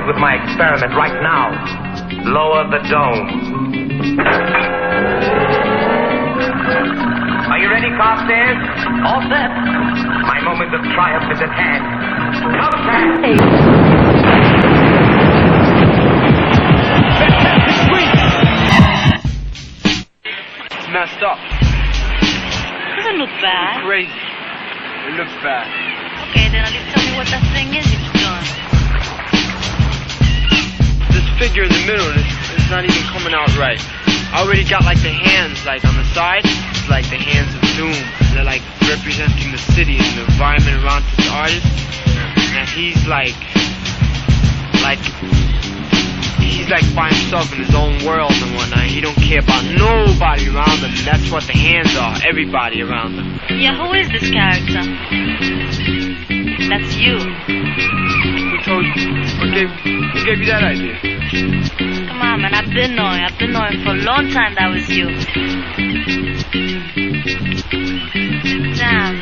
with my experiment right now. Lower the dome. Are you ready, Carstairs? All set. My moment of triumph is at hand. It's messed up. Doesn't look bad. Crazy. It looks bad. Okay, then at least tell me what that thing is you've done. This figure in the middle is not even coming out right. I already got like the hands like on the side. It's like the hands of doom. They're like representing the city and the environment around this artist. And he's like by himself in his own world and whatnot. He don't care about nobody around him. That's what the hands are. Everybody around him. Yeah, who is this character? That's you. Who told you? Who gave you that idea? Come on, man. I've been knowing for a long time that was you. Sit down.